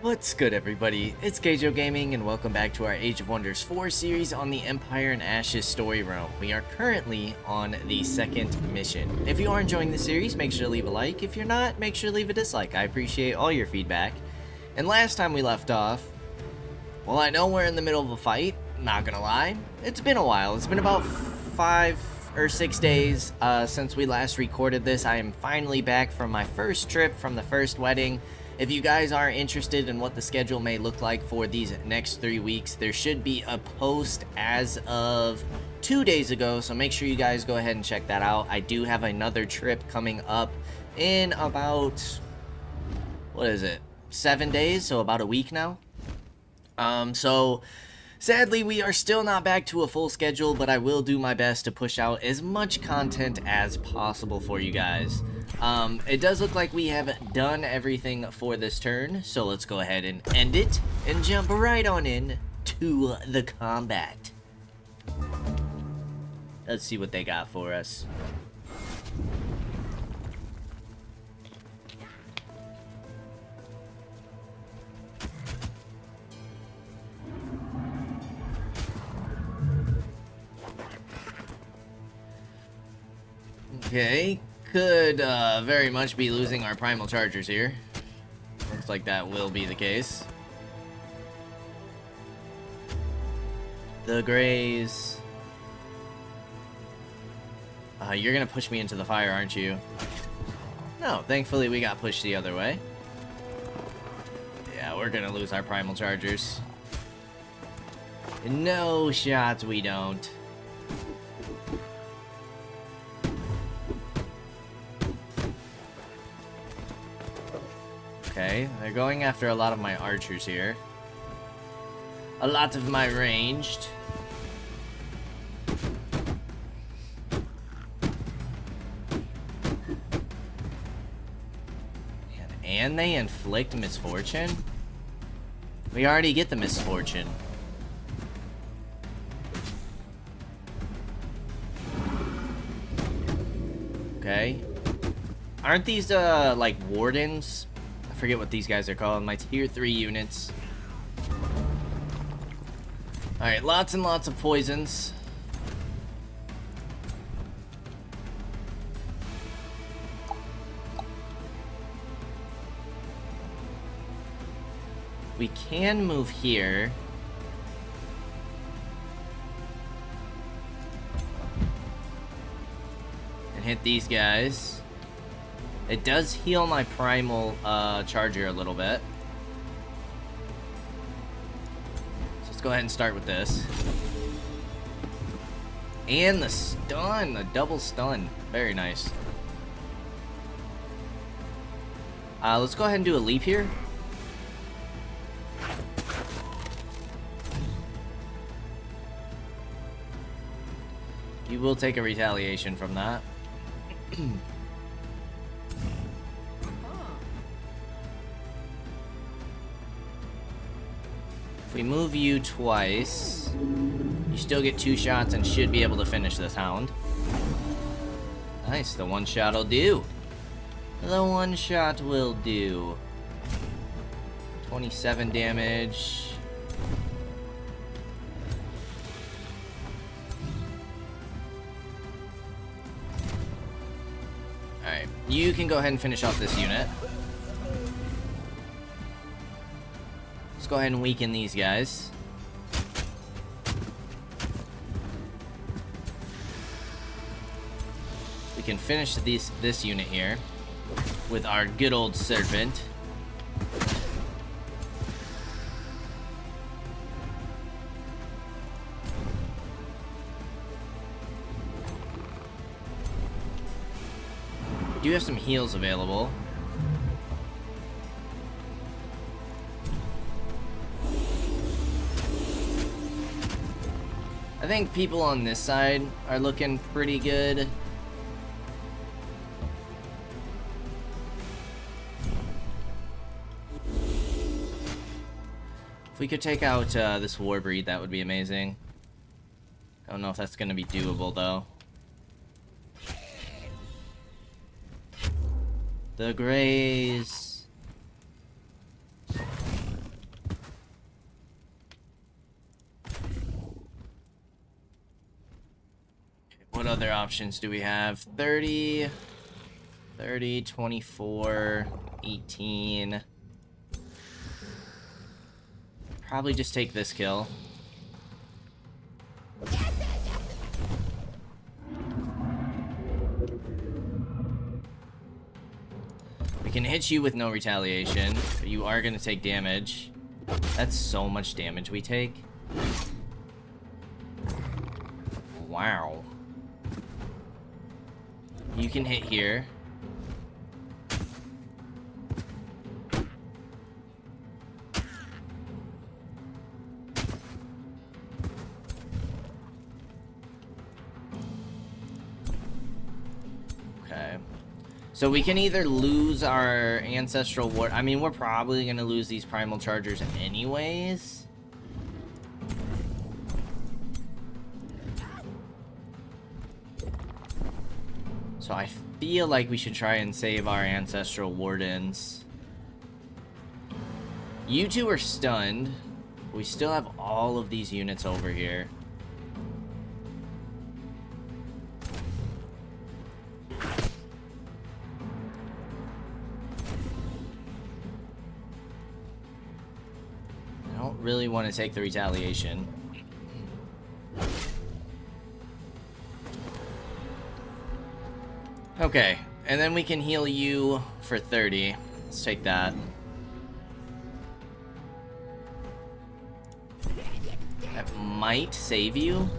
What's good, everybody? It's Kaige-O Gaming, and welcome back to our Age of Wonders 4 series on the Empire and Ashes story realm. We are currently on the second mission. If you are enjoying the series, make sure to leave a like. If you're not, make sure to leave a dislike. I appreciate all your feedback. And last time we left off, well, I know we're in the middle of a fight, not gonna lie. It's been a while. It's been about 5 or 6 days since we last recorded this. I am finally back from my first trip from the first wedding. If you guys are interested in what the schedule may look like for these next 3 weeks, there should be a post as of 2 days ago, so make sure you guys go ahead and check that out. I do have another trip coming up in about, what is it, 7 days, so about a week now. So sadly, we are still not back to a full schedule, but I will do my best to push out as much content as possible for you guys. It does look like we have done everything for this turn, so let's go ahead and end it and jump right on in to the combat. Let's see what they got for us. Okay, could very much be losing our primal chargers here. Looks like that will be the case. The Greys. You're gonna push me into the fire, aren't you? No, thankfully we got pushed the other way. Yeah, we're gonna lose our primal chargers. No shots, we don't. Okay, they're going after a lot of my archers here. A lot of my ranged. And they inflict misfortune? We already get the misfortune. Okay. Aren't these, like, wardens? I forget what these guys are called. My tier 3 units. Alright, lots and lots of poisons. We can move here. And hit these guys. It does heal my primal charger a little bit. So let's go ahead and start with this. And the stun, the double stun. Very nice. Let's go ahead and do a leap here. You will take a retaliation from that. If we move you twice, you still get 2 shots and should be able to finish this hound. Nice, the 1 shot will do. The 1 shot will do. 27 damage. Alright, you can go ahead and finish off this unit. Let's go ahead and weaken these guys. We can finish this unit here with our good old serpent. We do have some heals available. I think people on this side are looking pretty good. If we could take out this Warbreed, that would be amazing. I don't know if that's going to be doable, though. The Greys. what other options do we have? 30, 30, 24, 18. Probably just take this kill. We can hit you with no retaliation, but you are going to take damage. That's so much damage we take. Wow. You can hit here. Okay. So we can either lose our ancestral ward. I mean, we're probably going to lose these primal chargers anyways. So I feel like we should try and save our ancestral wardens. You two are stunned. We still have all of these units over here. I don't really want to take the retaliation. Okay, and then we can heal you for 30. Let's take that. That might save you.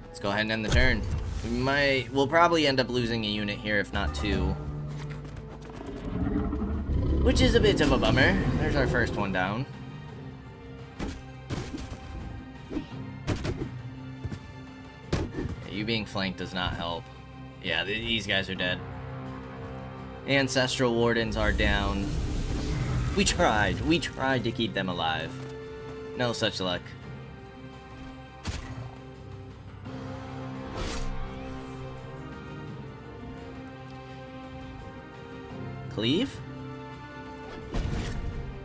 Let's go ahead and end the turn. We'll probably end up losing a unit here, if not two. Which is a bit of a bummer. There's our first one down. You being flanked does not help. Yeah, these guys are dead. Ancestral wardens are down. We tried to keep them alive. No such luck. Cleave?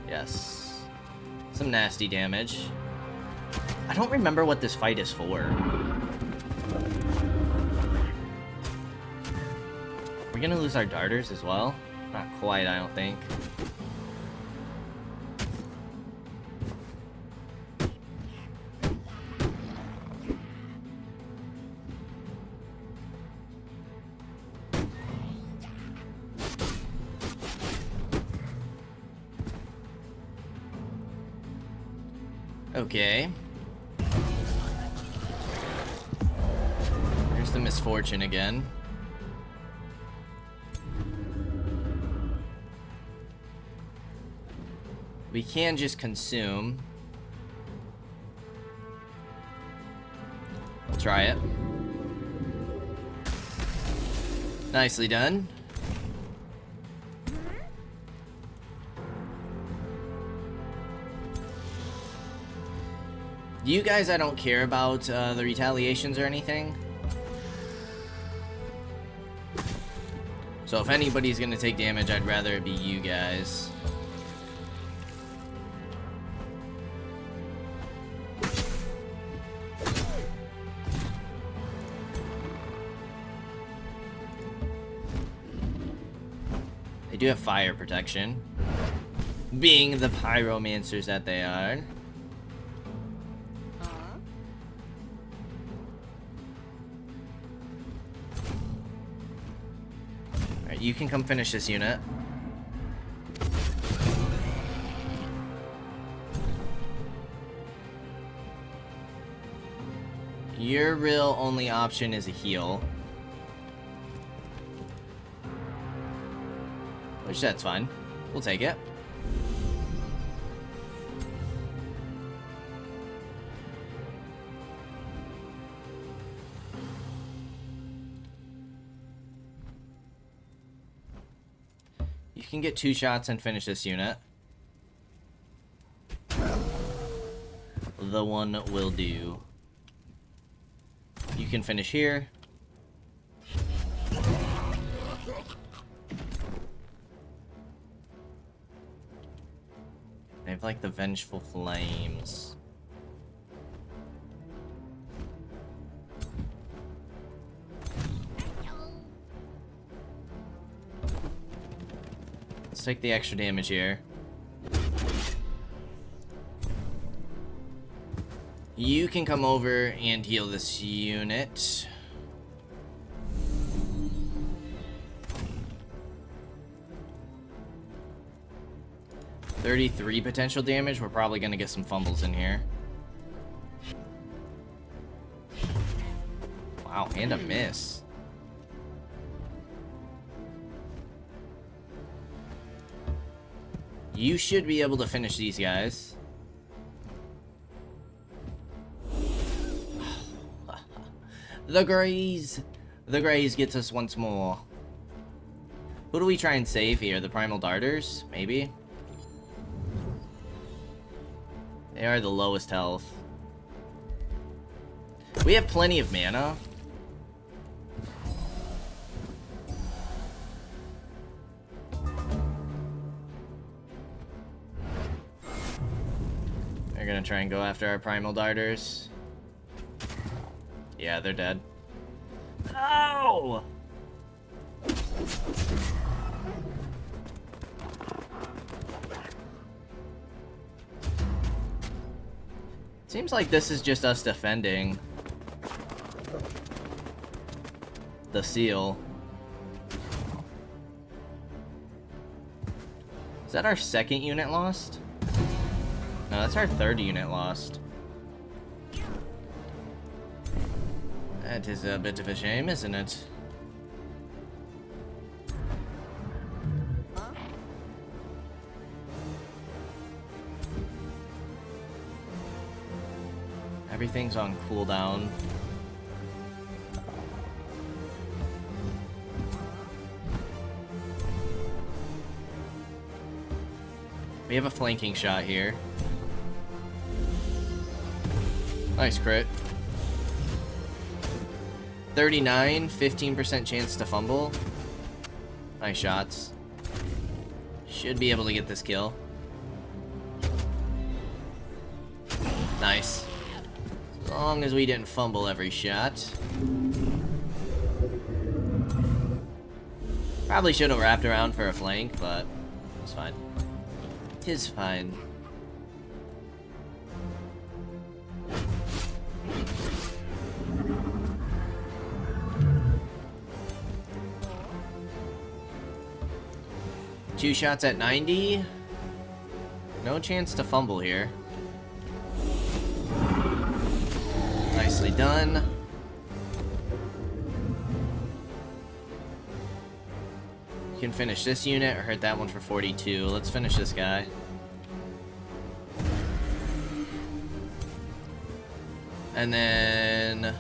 Yes. Some nasty damage. I don't remember what this fight is for. We're gonna lose our darters as well? Not quite, I don't think. Okay. Here's the misfortune again. We can just consume. We'll try it. Nicely done. You guys, I don't care about the retaliations or anything. So if anybody's gonna take damage, I'd rather it be you guys. They do have fire protection, being the pyromancers that they are. Alright, you can come finish this unit. Your real only option is a heal. Which, that's fine. We'll take it. You can get 2 shots and finish this unit. The one will do. You can finish here. They have like the Vengeful Flames. Let's take the extra damage here. You can come over and heal this unit. $33 potential damage. We're probably gonna get some fumbles in here. Wow, and a miss. You should be able to finish these guys. The Graze! The Graze gets us once more. Who do we try and save here? The Primal Darters? Maybe? They are the lowest health. We have plenty of mana. They're gonna try and go after our Primal Darters. Yeah, they're dead. Oh! Seems like this is just us defending the seal. Is that our second unit lost? No, that's our third unit lost. That is a bit of a shame, isn't it? Everything's on cooldown. We have a flanking shot here. Nice crit. 39, 15% chance to fumble. Nice shots. Should be able to get this kill. Nice. As long as we didn't fumble every shot. Probably should have wrapped around for a flank, but it's fine. Tis fine. Two shots at 90. No chance to fumble here. Nicely done. You can finish this unit or hurt that one for 42. Let's finish this guy. And then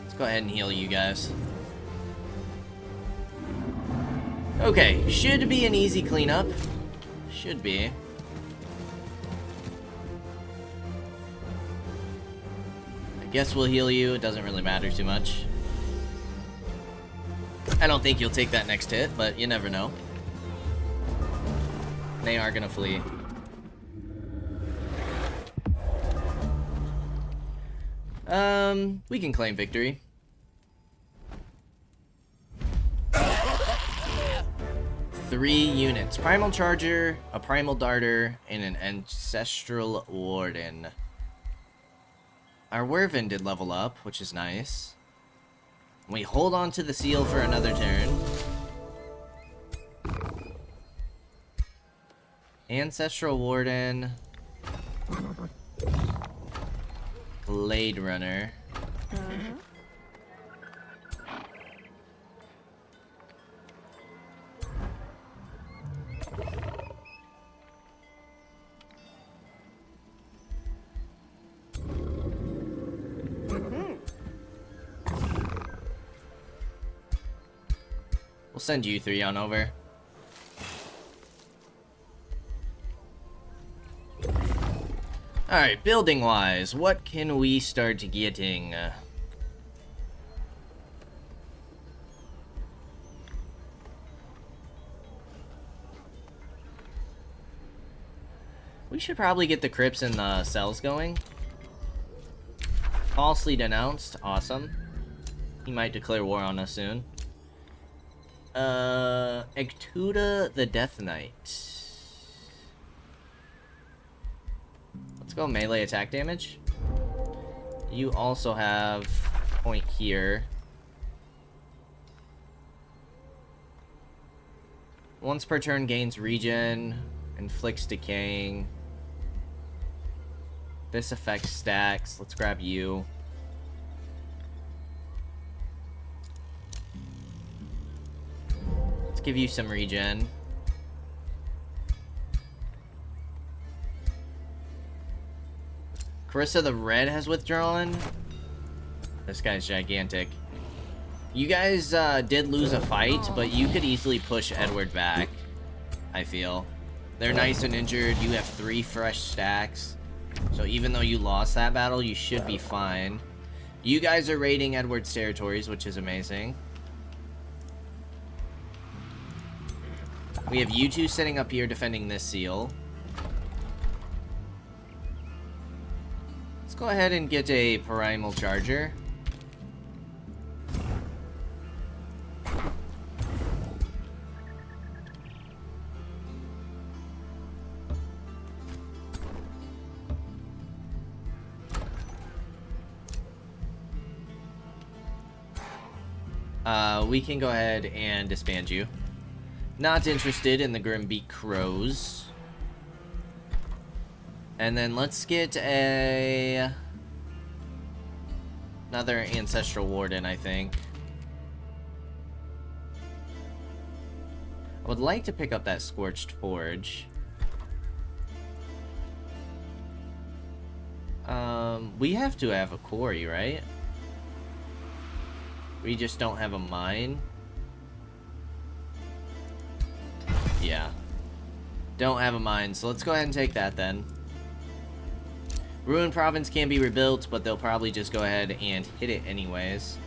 let's go ahead and heal you guys. Okay, should be an easy cleanup. Should be. I guess we'll heal you. It doesn't really matter too much. I don't think you'll take that next hit, but you never know. They are gonna flee. We can claim victory. Three units. Primal Charger, a Primal Darter, and an Ancestral Warden. Our Werven did level up, which is nice. We hold on to the seal for another turn. Ancestral Warden. Blade Runner. We'll send you three on over. Alright, building wise, what can we start getting? We should probably get the crypts and the cells going. Falsely denounced, awesome. He might declare war on us soon. Ectuda the Death Knight. Let's go melee attack damage. You also have point here. Once per turn gains regen, inflicts decaying. This affects stacks. Let's grab you. Let's give you some regen. Carissa the Red has withdrawn. This guy's gigantic. You guys did lose a fight, but you could easily push Edward back, I feel. They're nice and injured. You have 3 fresh stacks. So even though you lost that battle, you should be fine. You guys are raiding Edward's territories, which is amazing. We have you two sitting up here defending this seal. Let's go ahead and get a Primal Charger. We can go ahead and disband you. Not interested in the Grimbeak Crows. And then let's get another Ancestral Warden, I think. I would like to pick up that Scorched Forge. We have to have a quarry, right? We just don't have a mine. Yeah. Don't have a mine, so let's go ahead and take that then. Ruined Province can be rebuilt, but they'll probably just go ahead and hit it anyways.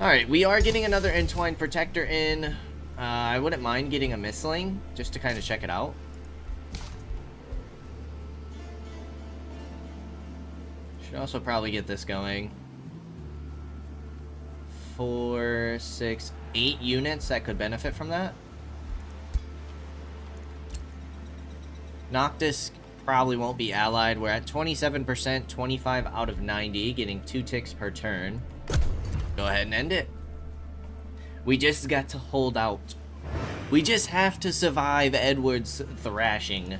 Alright, we are getting another Entwined Protector in. I wouldn't mind getting a Mistling, just to kind of check it out. Should also probably get this going. 4, 6, 8 units that could benefit from that. Noctis probably won't be allied. We're at 27%, 25 out of 90, getting 2 ticks per turn. Go ahead and end it. We just got to hold out. We just have to survive Edward's thrashing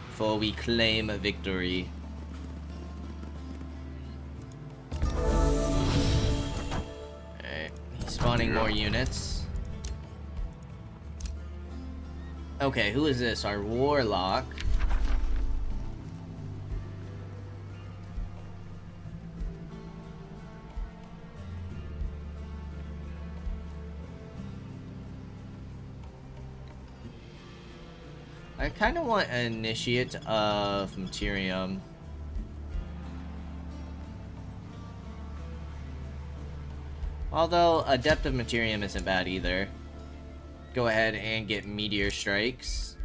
before we claim a victory. Alright, he's spawning more units. Okay, who is this? Our Warlock. I kind of want an Initiate of Materium. Although, Adept of Materium isn't bad either. Go ahead and get Meteor Strikes.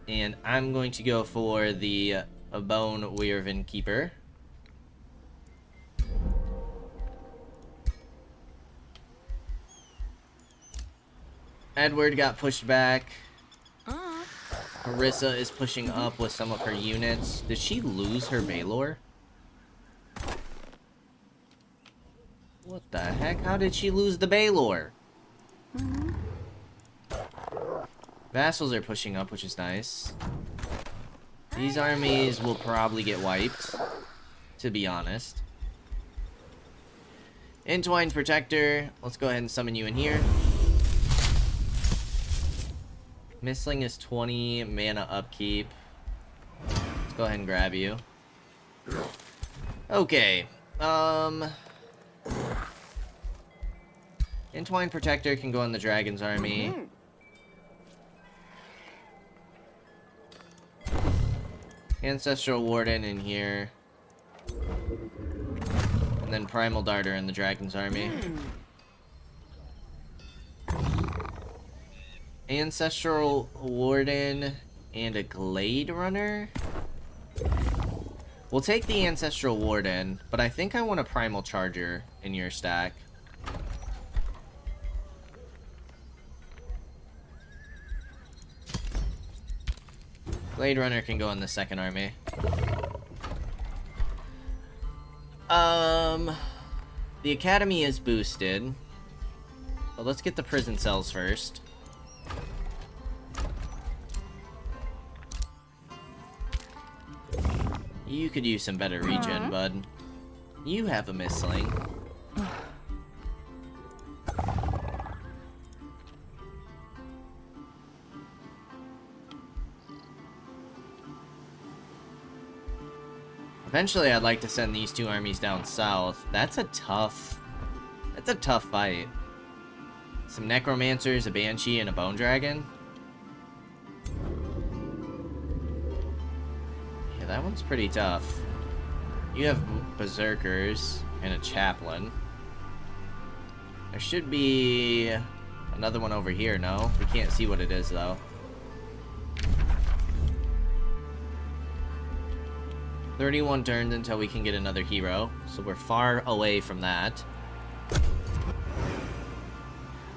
And I'm going to go for the Bone Wyvern Keeper. Edward got pushed back. Carissa is pushing up with some of her units. Did she lose her Baylor? What the heck? How did she lose the Baylor? Vassals are pushing up, which is nice. These armies will probably get wiped, to be honest. Entwined Protector. Let's go ahead and summon you in here. Mistling is 20 mana upkeep. Let's go ahead and grab you. Okay. Entwined Protector can go in the Dragon's army. Ancestral Warden in here. And then Primal Darter in the Dragon's army. Ancestral Warden and a Glade Runner. We'll take the Ancestral Warden, but I think I want a Primal Charger in your stack. Blade Runner can go in the second army. The academy is boosted. But let's get the prison cells first. You could use some better regen, bud. You have a missling. Eventually, I'd like to send these two armies down south. That's a tough fight. Some necromancers, a banshee, and a bone dragon. Yeah, that one's pretty tough. You have berserkers and a chaplain. There should be another one over here, no? We can't see what it is, though. 31 turns until we can get another hero, so we're far away from that.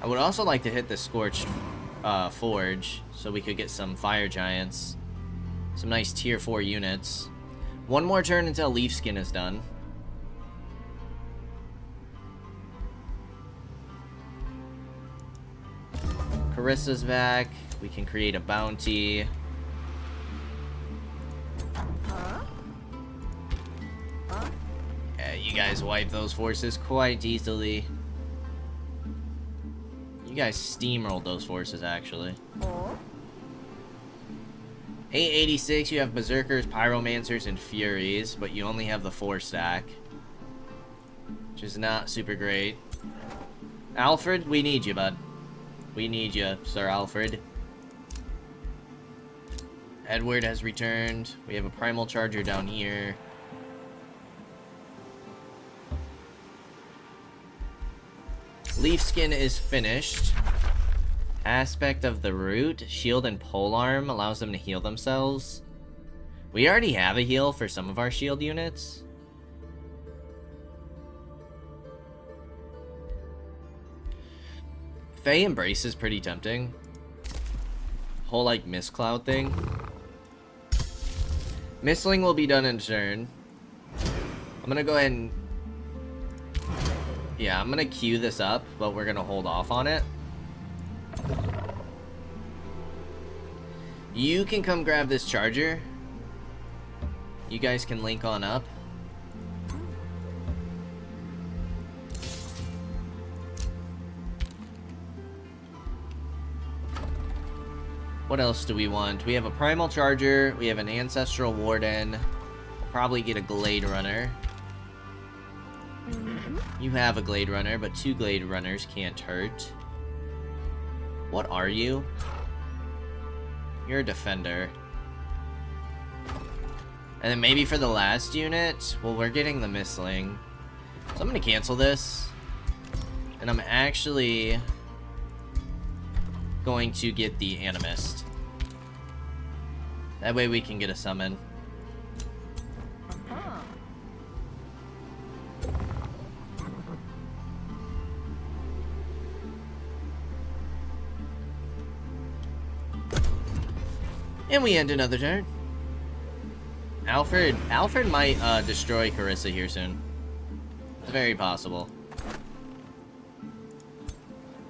I would also like to hit the Scorched Forge, so we could get some Fire Giants. Some nice tier 4 units. One more turn until Leaf Skin is done. Carissa's back. We can create a bounty. Yeah, you guys wipe those forces quite easily. You guys steamrolled those forces, actually. 886, you have Berserkers, Pyromancers, and Furies, but you only have the 4 stack. Which is not super great. Alfred, we need you, bud. We need you, Sir Alfred. Edward has returned. We have a Primal Charger down here. Leaf Skin is finished. Aspect of the Root, Shield and Polearm allows them to heal themselves. We already have a heal for some of our shield units. Fey Embrace is pretty tempting. Whole, like, Mist Cloud thing. Mistling will be done in turn. I'm gonna go ahead and... yeah, I'm gonna queue this up, but we're gonna hold off on it. You can come grab this charger. You guys can link on up. What else do we want? We have a Primal Charger. We have an Ancestral Warden. We'll probably get a Glade Runner. You have a Glade Runner, but 2 Glade Runners can't hurt. What are you? You're a Defender. And then maybe for the last unit, well, we're getting the Mistling. So I'm gonna cancel this. And I'm actually going to get the Animist. That way we can get a summon. And we end another turn. Alfred might destroy Carissa here soon. It's very possible.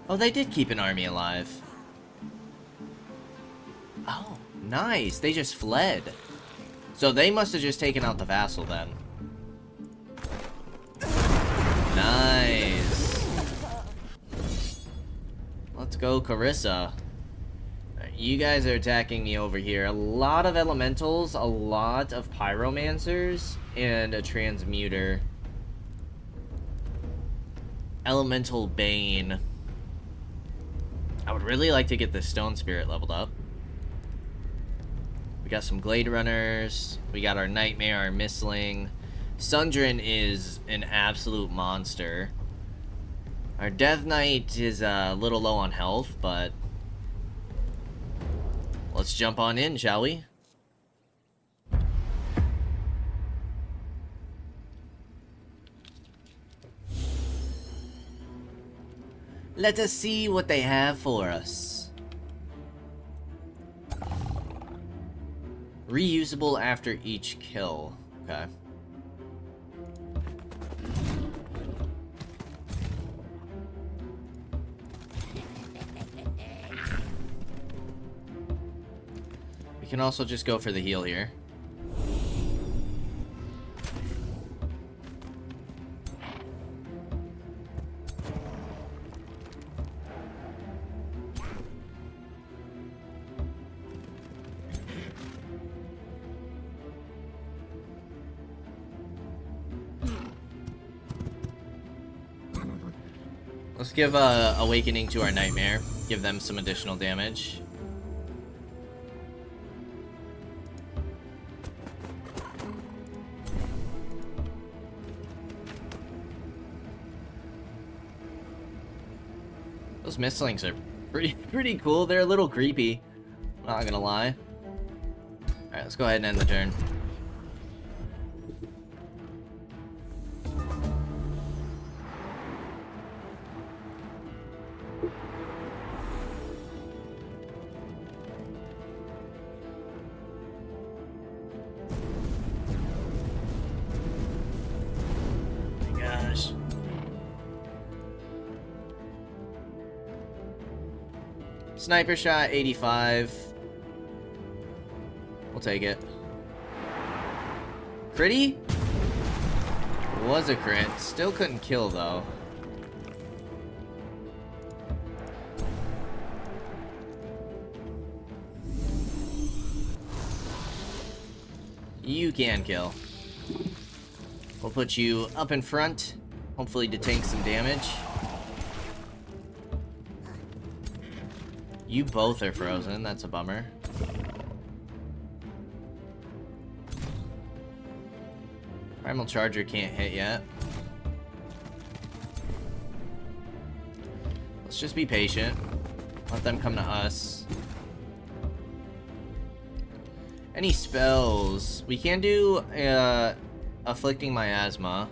Oh, they did keep an army alive. Oh, nice. They just fled. So they must have just taken out the vassal then. Nice. Let's go, Carissa. You guys are attacking me over here. A lot of elementals, a lot of pyromancers, and a transmuter. Elemental Bane. I would really like to get the Stone Spirit leveled up. We got some Glade Runners. We got our Nightmare, our Mistling. Sundrin is an absolute monster. Our Death Knight is a little low on health, but let's jump on in, shall we? Let us see what they have for us. Reusable after each kill. Okay. We can also just go for the heal here. Let's give Awakening to our Nightmare. Give them some additional damage. Those mistlings are pretty cool. They're a little creepy. Not gonna lie. Alright, let's go ahead and end the turn. Sniper shot, 85. We'll take it. Critty? Was a crit. Still couldn't kill, though. You can kill. We'll put you up in front, hopefully to tank some damage. You both are frozen, that's a bummer. Primal Charger can't hit yet. Let's just be patient. Let them come to us. Any spells? We can do Afflicting Miasma.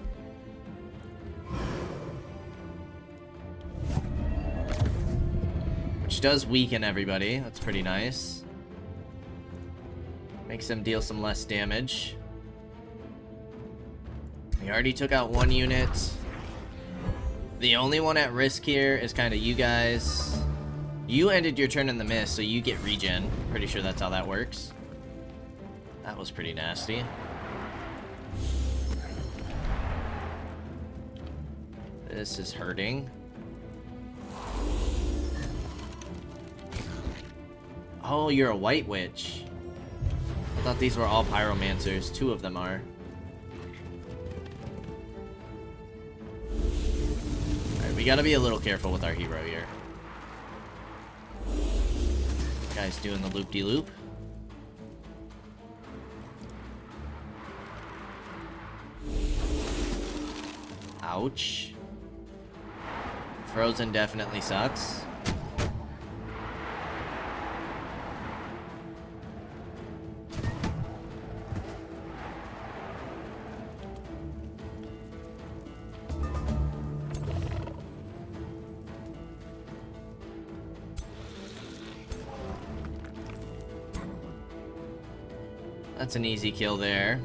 Which does weaken everybody. That's pretty nice. Makes them deal some less damage. We already took out one unit. The only one at risk here is kind of you guys. You ended your turn in the mist, so you get regen. Pretty sure that's how that works. That was pretty nasty. This is hurting. Oh, you're a white witch. I thought these were all pyromancers. Two of them are. Alright, we gotta be a little careful with our hero here. Guy's doing the loop-de-loop. Ouch. Frozen definitely sucks. That's an easy kill there.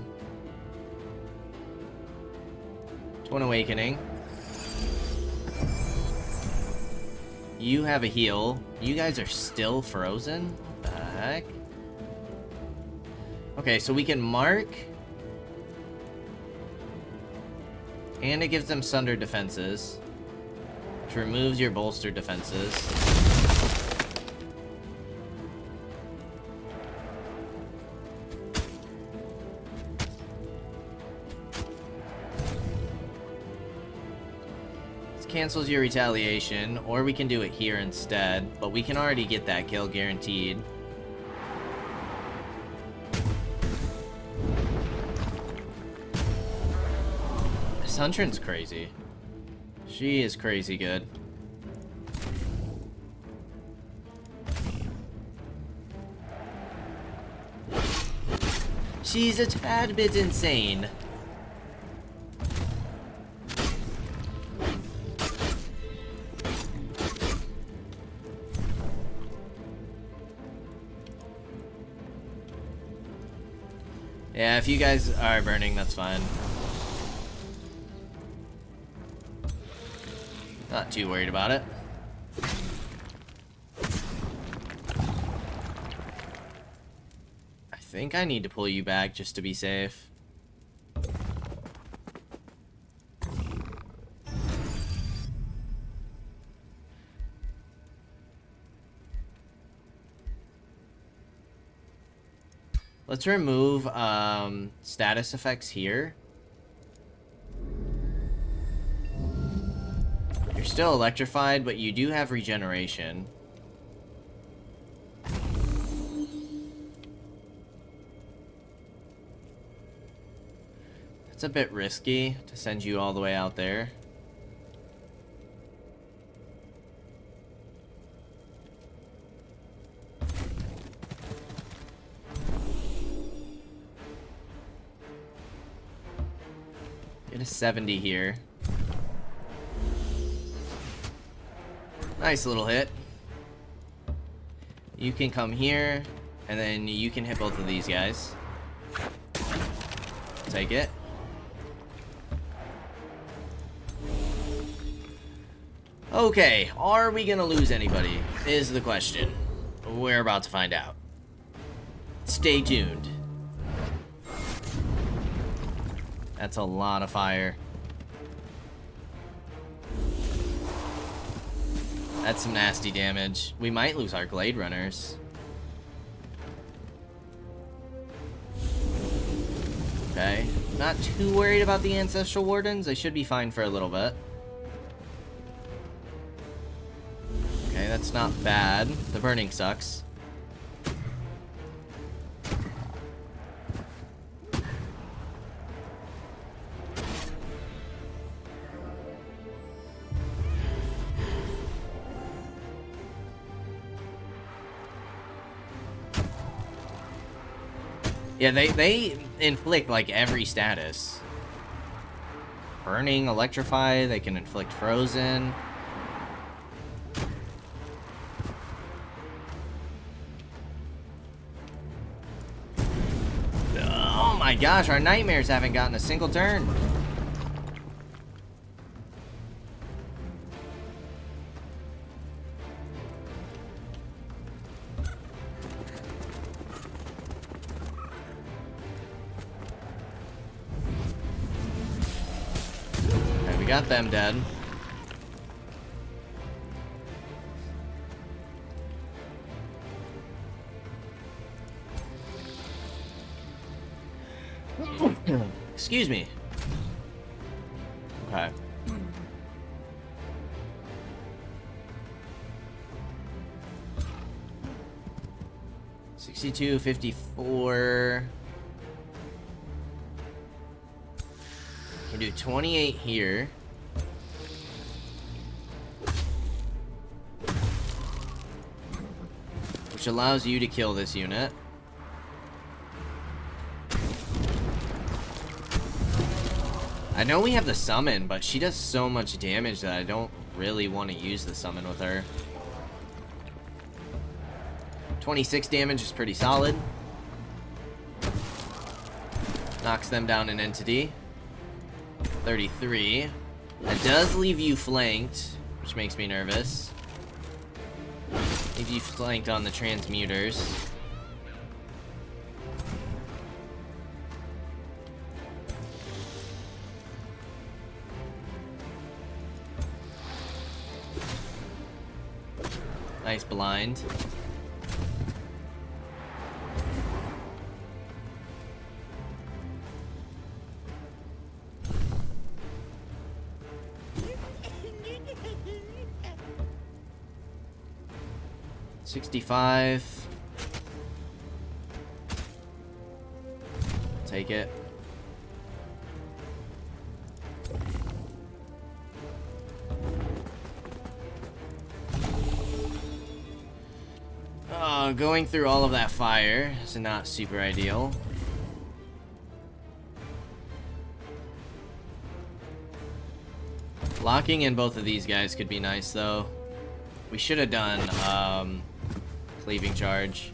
Twin Awakening. You have a heal. You guys are still frozen? What the heck? Okay, so we can mark. And it gives them Sunder defenses. Which removes your bolster defenses. Cancels your retaliation, or we can do it here instead, but we can already get that kill guaranteed. This Huntrin's crazy. She is crazy good. She's a tad bit insane. Yeah, if you guys are burning, that's fine. Not too worried about it. I think I need to pull you back just to be safe. Let's remove status effects here. You're still electrified, but you do have regeneration. It's a bit risky to send you all the way out there. Get a 70 here. Nice little hit. You can come here, and then you can hit both of these guys. Take it. Okay, are we gonna lose anybody, is the question. We're about to find out. Stay tuned. That's a lot of fire. That's some nasty damage. We might lose our Glade Runners. Okay. Not too worried about the Ancestral Wardens. They should be fine for a little bit. Okay, that's not bad. The burning sucks. Yeah, they inflict, like, every status. Burning, electrify, they can inflict frozen. Oh my gosh, our nightmares haven't gotten a single turn. Got them dead. Excuse me. Okay. $62, $54. Can do 28 here. Which allows you to kill this unit. I know we have the summon, but she does so much damage that I don't really want to use the summon with her. 26 damage is pretty solid. Knocks them down an entity. 33. That does leave you flanked, which makes me nervous. Leave you flanked on the transmuters. Nice blind. $65. Take it. Going through all of that fire is not super ideal. Locking in both of these guys could be nice, though. We should have done cleaving charge.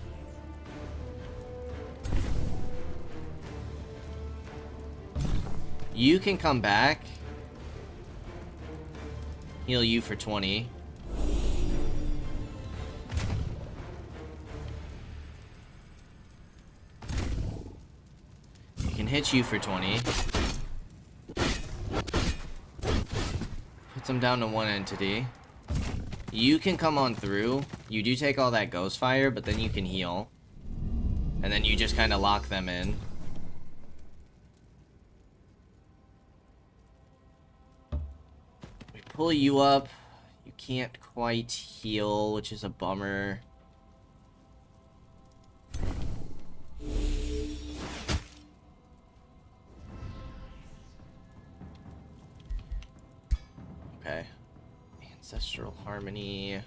You can come back. Heal you for 20. You can hit you for 20. Puts them down to one entity. You can come on through. You do take all that ghost fire, but then you can heal. And then you just kind of lock them in. We pull you up. You can't quite heal, which is a bummer. Okay. Ancestral Harmony.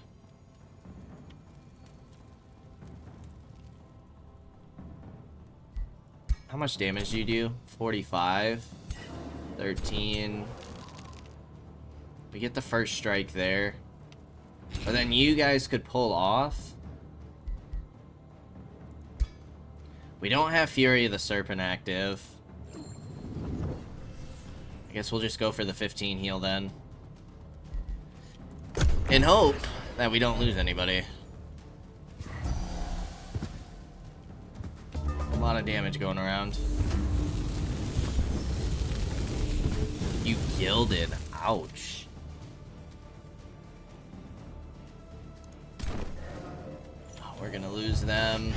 How much damage do you do? 45. 13. We get the first strike there. But then you guys could pull off. We don't have Fury of the Serpent active. I guess we'll just go for the 15 heal then. In hope that we don't lose anybody. A lot of damage going around. You gilded. Ouch. Oh, we're gonna lose them.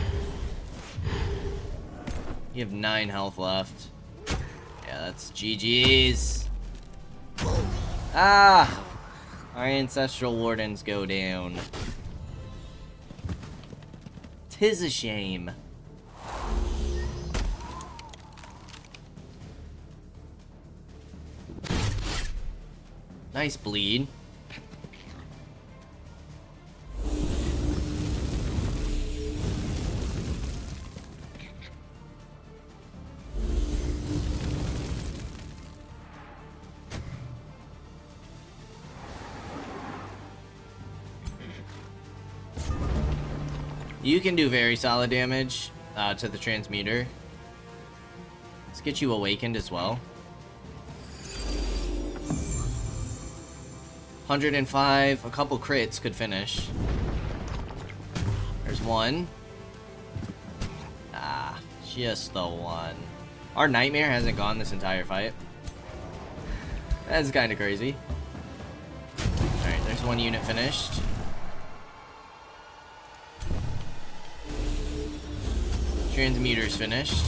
You have 9 health left. Yeah, that's GG's. Ah! Our Ancestral Wardens go down. 'Tis a shame. Nice bleed. You can do very solid damage to the transmuter. Let's get you awakened as well. 105, a couple crits could finish. There's one. Ah, just the one. Our Nightmare hasn't gone this entire fight. That's kind of crazy. Alright, there's one unit finished. Transmuter's finished.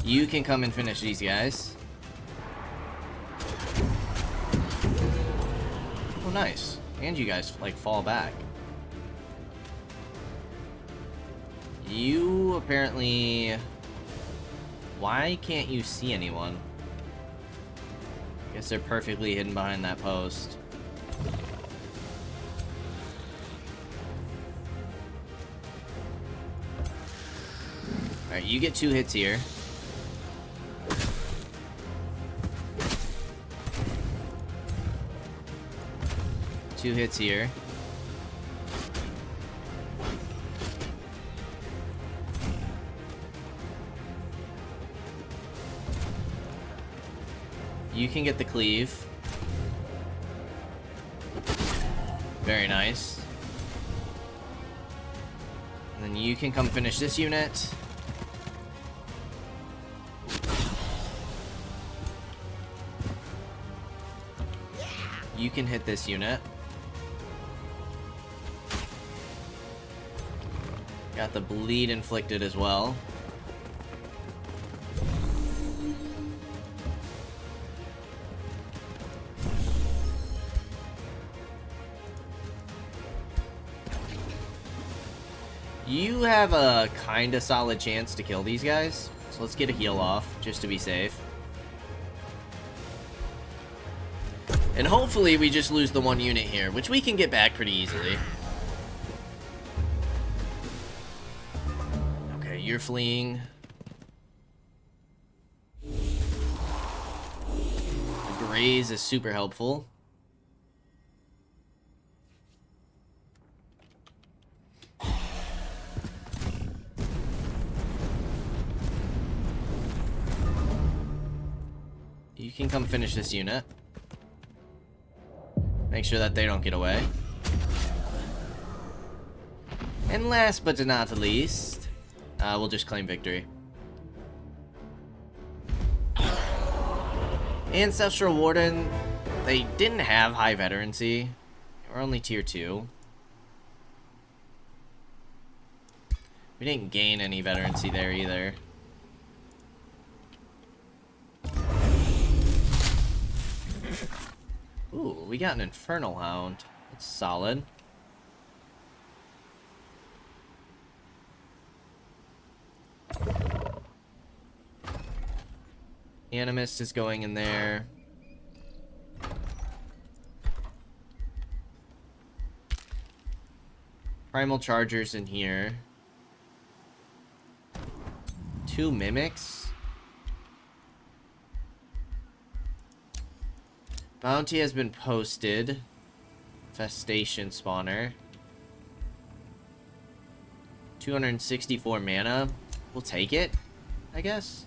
You can come and finish these guys. Oh, nice. And you guys, like, fall back. You apparently... Why can't you see anyone? Guess they're perfectly hidden behind that post. Alright, you get 2 hits here. Two hits here. You can get the cleave. Very nice. And then you can come finish this unit. You can hit this unit. Got the bleed inflicted as well. You have a kinda solid chance to kill these guys, so let's get a heal off, just to be safe. And hopefully we just lose the one unit here, which we can get back pretty easily. Okay, you're fleeing. The graze is super helpful. can come finish this unit. Make sure that they don't get away. And last but not least, we'll just claim victory. Ancestral Warden, they didn't have high veterancy. We're only tier 2. We didn't gain any veterancy there either. Ooh, we got an Infernal Hound. That's solid. Animist is going in there. Primal Chargers in here. 2 Mimics. Bounty has been posted. Festation spawner. 264 mana. We'll take it, I guess.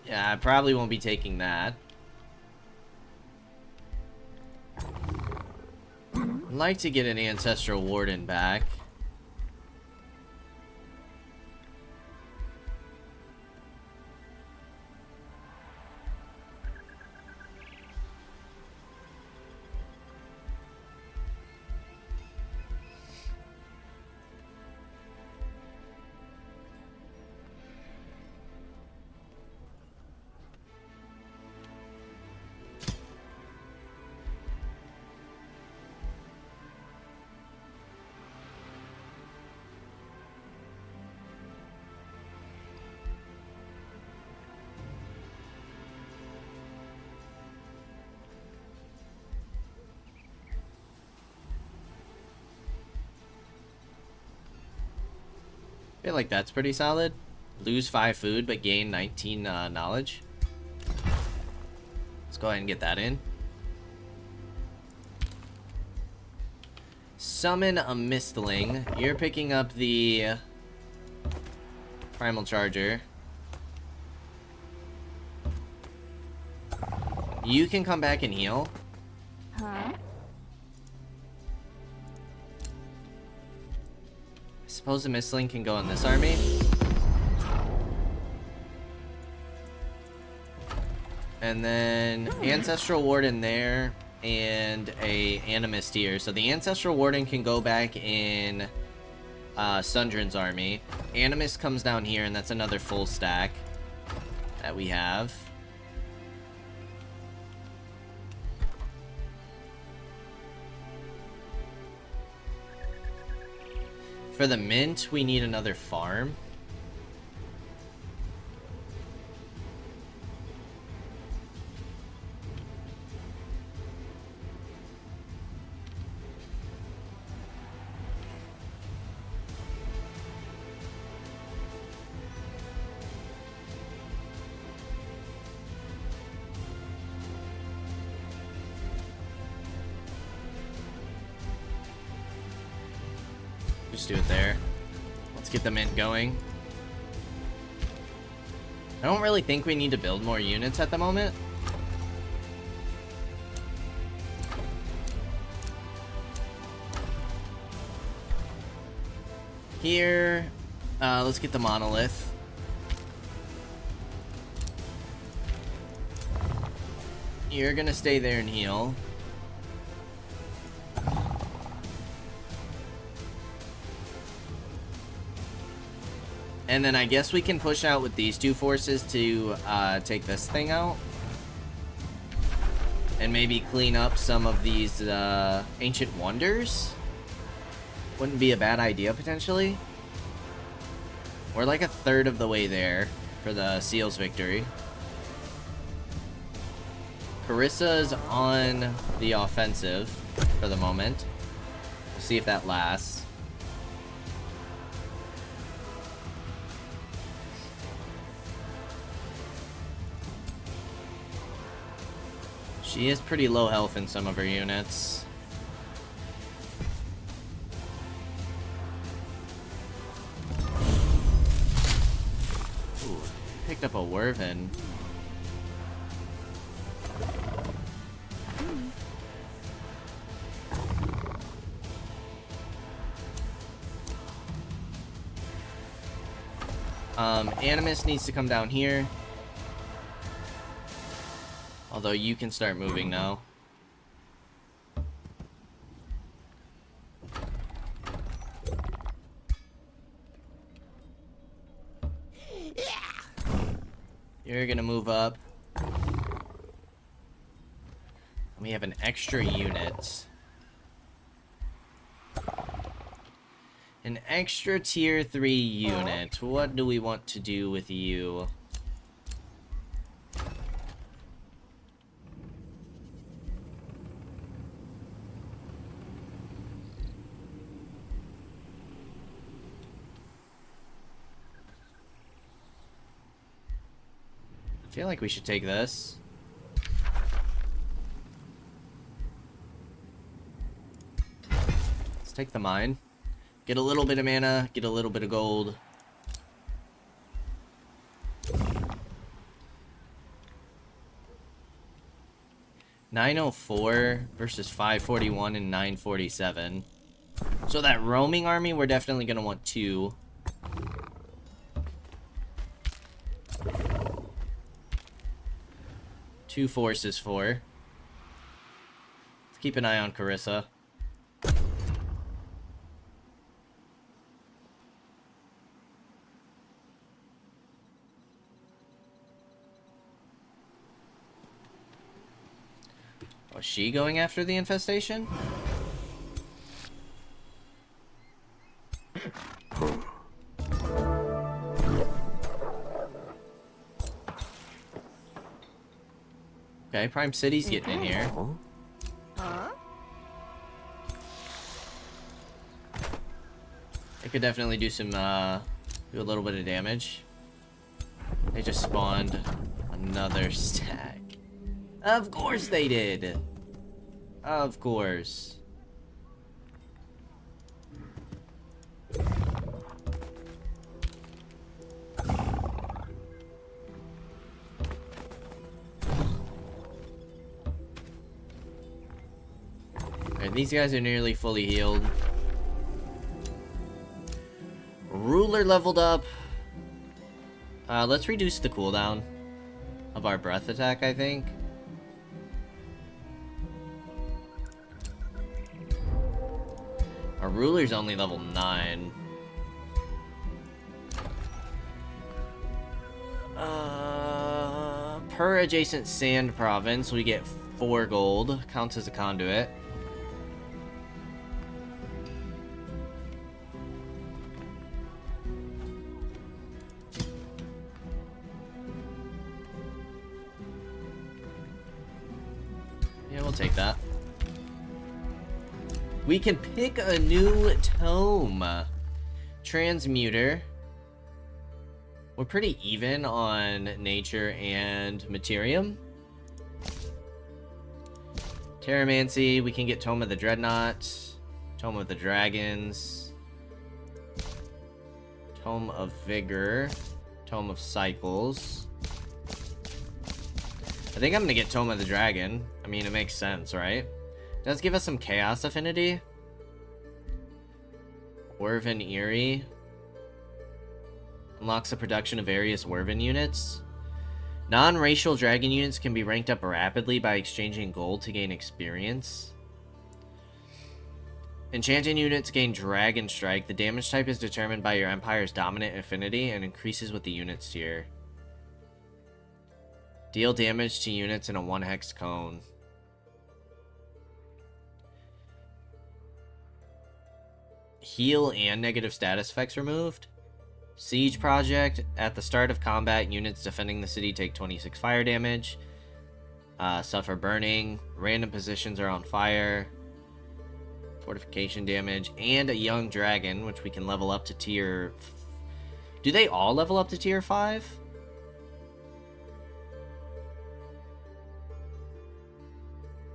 Yeah, I probably won't be taking that. I'd like to get an Ancestral Warden back. I feel like that's pretty solid. Lose 5 food, but gain 19 knowledge. Let's go ahead and get that in. Summon a Mistling. You're picking up the Primal Charger. You can come back and heal. Huh? I suppose the Mistling can go in this army. And then Ancestral Warden there and a Animist here. So the Ancestral Warden can go back in Sundrin's army. Animist comes down here, and that's another full stack that we have. For the mint, we need another farm. Just do it there. Let's get the mint going. I don't really think we need to build more units at the moment. Here, let's get the monolith. You're gonna stay there and heal. And then I guess we can push out with these 2 forces to take this thing out. And maybe clean up some of these Ancient Wonders. Wouldn't be a bad idea, potentially. We're like a third of the way there for the Seal's victory. Carissa's on the offensive for the moment. We'll see if that lasts. She is pretty low health in some of her units. Ooh, picked up a Werven. Animus needs to come down here. Although you can start moving now. You're gonna move up. We have an extra unit. An extra tier 3 unit. What do we want to do with you? I feel like we should take this. Let's take the mine. Get a little bit of mana, get a little bit of gold. $904 versus 541 and 947. So that roaming army, we're definitely going to want 2. Two forces for. Let's keep an eye on Carissa. Was she going after the infestation? Okay, Prime City's getting in here. It could definitely do some, do a little bit of damage. They just spawned another stack. Of course they did. Of course. Alright, these guys are nearly fully healed. Ruler leveled up. Let's reduce the cooldown of our breath attack, I think. Our ruler's only level 9. Per adjacent sand province, we get 4 gold. Counts as a conduit. Yeah, we'll take that. We can pick a new tome. Transmuter. We're pretty even on nature and materium. Terramancy, we can get Tome of the Dreadnought. Tome of the Dragons. Tome of Vigor. Tome of Cycles. I think I'm gonna get Tome of the Dragon. I mean, it makes sense, right? Does give us some chaos affinity. Werven Eerie. Unlocks the production of various Werven units. Non-racial dragon units can be ranked up rapidly by exchanging gold to gain experience. Enchanted units gain Dragon Strike. The damage type is determined by your Empire's dominant affinity and increases with the unit's tier. Deal damage to units in a 1-hex cone. Heal and negative status effects removed. Siege Project. At the start of combat, units defending the city take 26 fire damage. Suffer burning. Random positions are on fire. Fortification damage. And a young dragon, which we can level up to tier... Do they all level up to tier 5?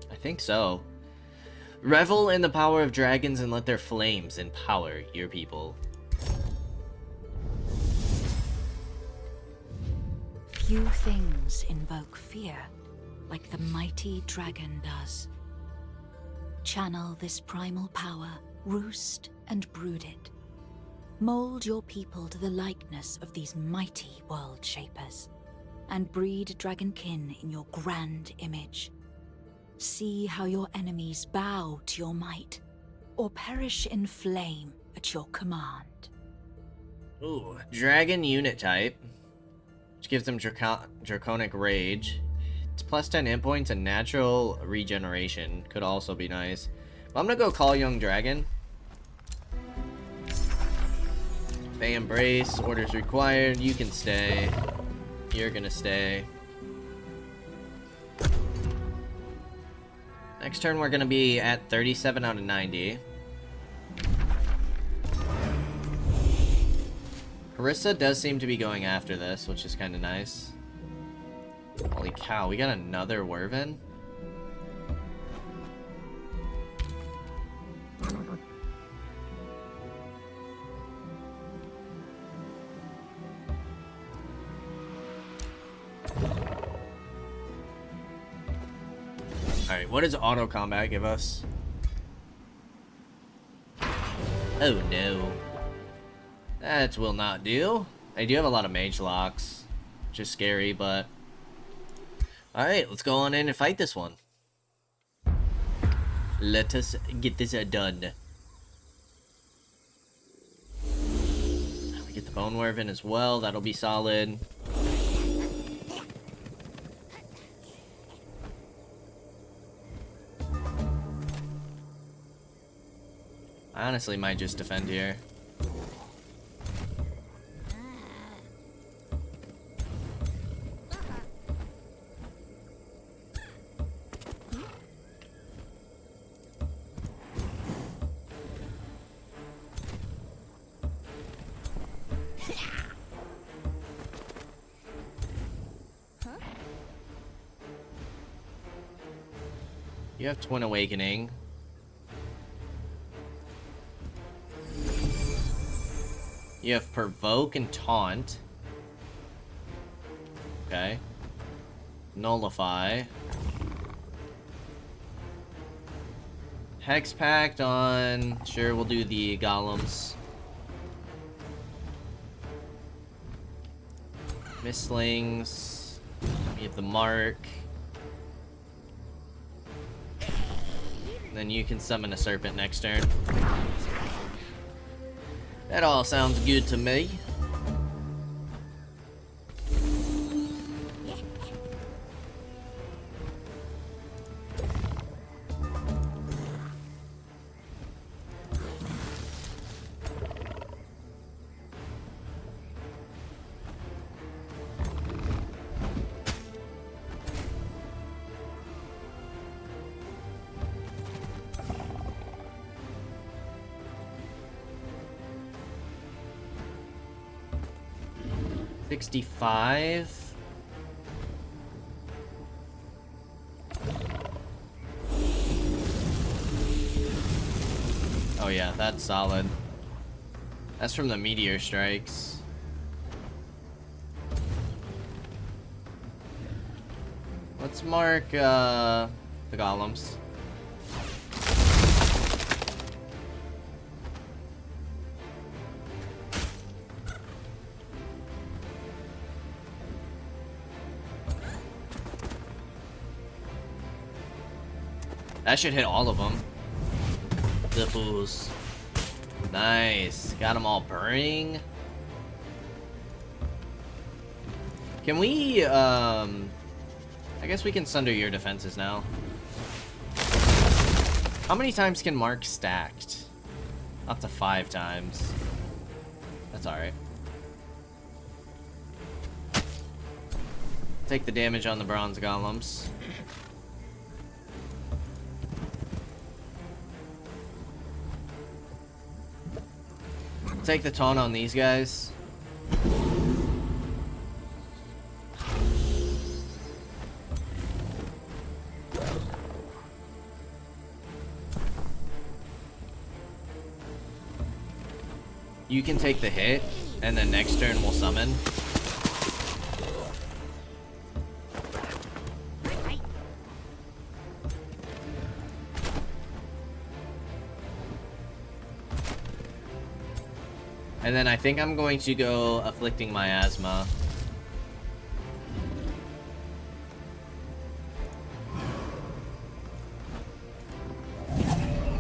I think so. Revel in the power of dragons and let their flames empower your people. Few things invoke fear like the mighty dragon does. Channel this primal power, roost and brood it. Mold your people to the likeness of these mighty world shapers, and breed dragonkin in your grand image. See how your enemies bow to your might, or perish in flame at your command. Ooh, dragon unit type, which gives them draconic rage. It's plus 10 hit points and natural regeneration. Could also be nice. But I'm gonna go call young dragon. They embrace. Orders required. You can stay. You're gonna stay. Next turn we're gonna be at 37 out of 90. Carissa does seem to be going after this, which is kind of nice. Holy cow, we got another Werven? Alright, what does auto combat give us? Oh no. That will not do. I do have a lot of mage locks, which is scary, but... Alright, let's go on in and fight this one. Let us get this done. We get the Bone Werven as well, that'll be solid. I honestly might just defend here. You have Twin Awakening. You have Provoke and Taunt. Okay. Nullify. Hex Pact on... Sure, we'll do the Golems. Mistlings. We have the Mark. Then you can summon a Serpent next turn. That all sounds good to me. $65. Oh yeah, that's solid. That's from the meteor strikes. Let's mark the golems. That should hit all of them. The fools. Nice. Got them all burning. Can we, I guess we can sunder your defenses now. How many times can Mark stacked? Up to 5 times. That's alright. Take the damage on the bronze golems. Take the taunt on these guys. You can take the hit, and then next turn we'll summon. And then I think I'm going to go Afflicting Miasma.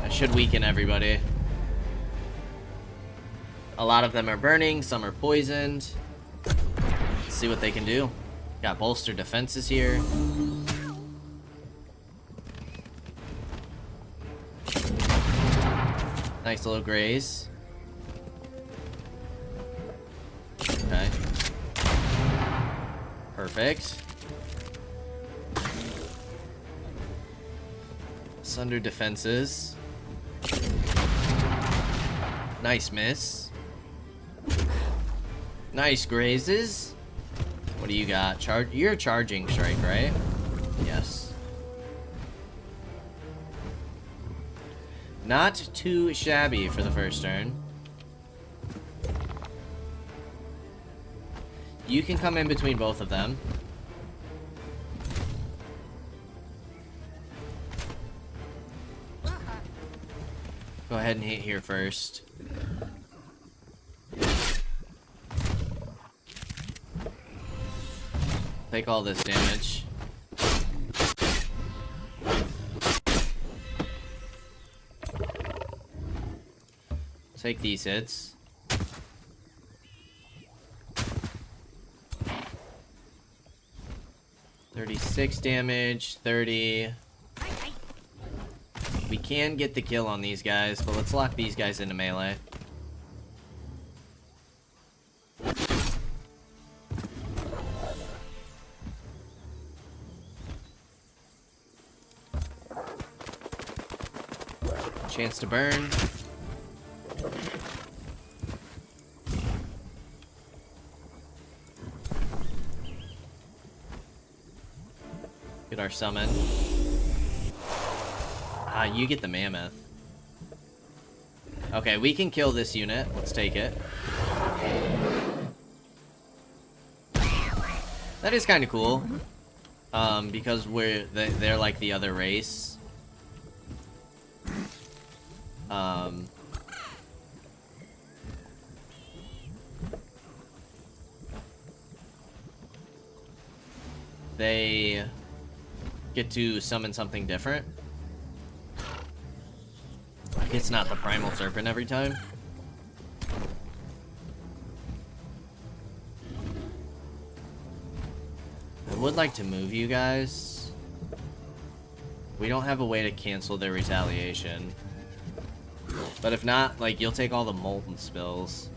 That should weaken everybody. A lot of them are burning, some are poisoned. Let's see what they can do. Got bolstered defenses here. Nice little graze. Okay. Perfect. Sunder defenses. Nice miss. Nice grazes. What do you got? You're charging strike, right? Yes. Not too shabby for the first turn. You can come in between both of them. Go ahead and hit here first. Take all this damage. Take these hits. $36 damage, 30. We can get the kill on these guys, but let's lock these guys into melee. Chance to burn. Get our summon. Ah, you get the mammoth. Okay, we can kill this unit. Let's take it. That is kind of cool. Because they're like the other race. They get to summon something different. It's not the Primal Serpent every time. I would like to move you guys. We don't have a way to cancel their retaliation. But if not, like, you'll take all the molten spills.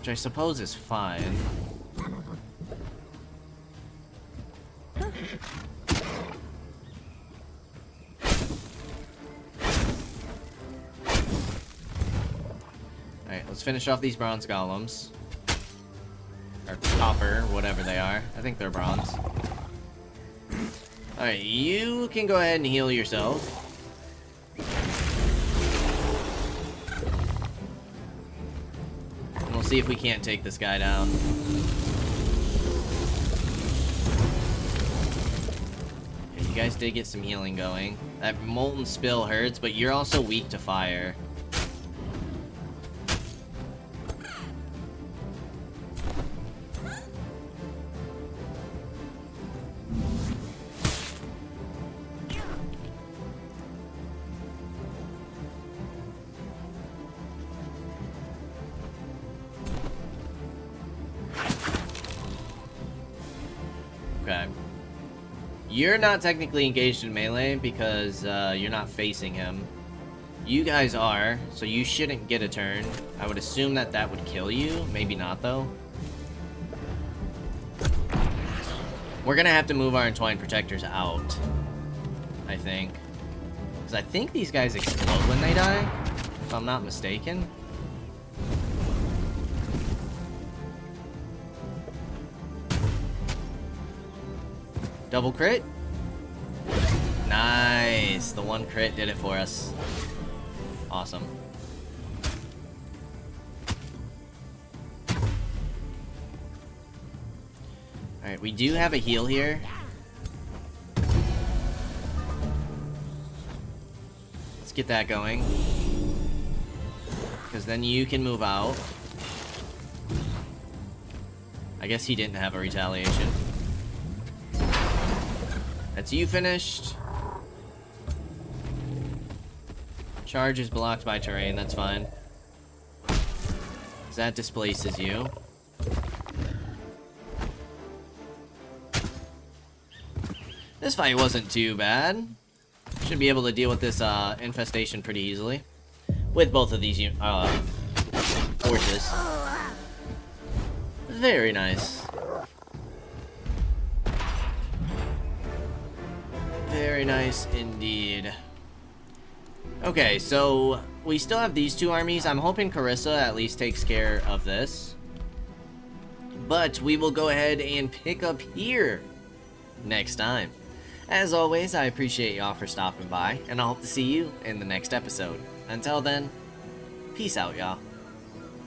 Which I suppose is fine. Alright, let's finish off these bronze golems. Or copper, whatever they are. I think they're bronze. Alright, you can go ahead and heal yourself. And we'll see if we can't take this guy down. Okay, you guys did get some healing going. That molten spill hurts, but you're also weak to fire. Okay. You're not technically engaged in melee because you're not facing him. You guys are, so you shouldn't get a turn. I would assume that that would kill you. Maybe not, though. We're gonna have to move our Entwined Protectors out, I think. Because I think these guys explode when they die, if I'm not mistaken. Double crit. Nice. The one crit did it for us. Awesome. Alright, we do have a heal here. Let's get that going. because then you can move out. I guess he didn't have a retaliation. That's you finished. Charge is blocked by terrain, that's fine. That displaces you. This fight wasn't too bad. Should be able to deal with this infestation pretty easily. With both of these forces. Very nice. Very nice indeed. Okay, so we still have these two armies. I'm hoping Carissa at least takes care of this. But we will go ahead and pick up here next time. As always, I appreciate y'all for stopping by, and I hope to see you in the next episode. Until then, peace out, y'all.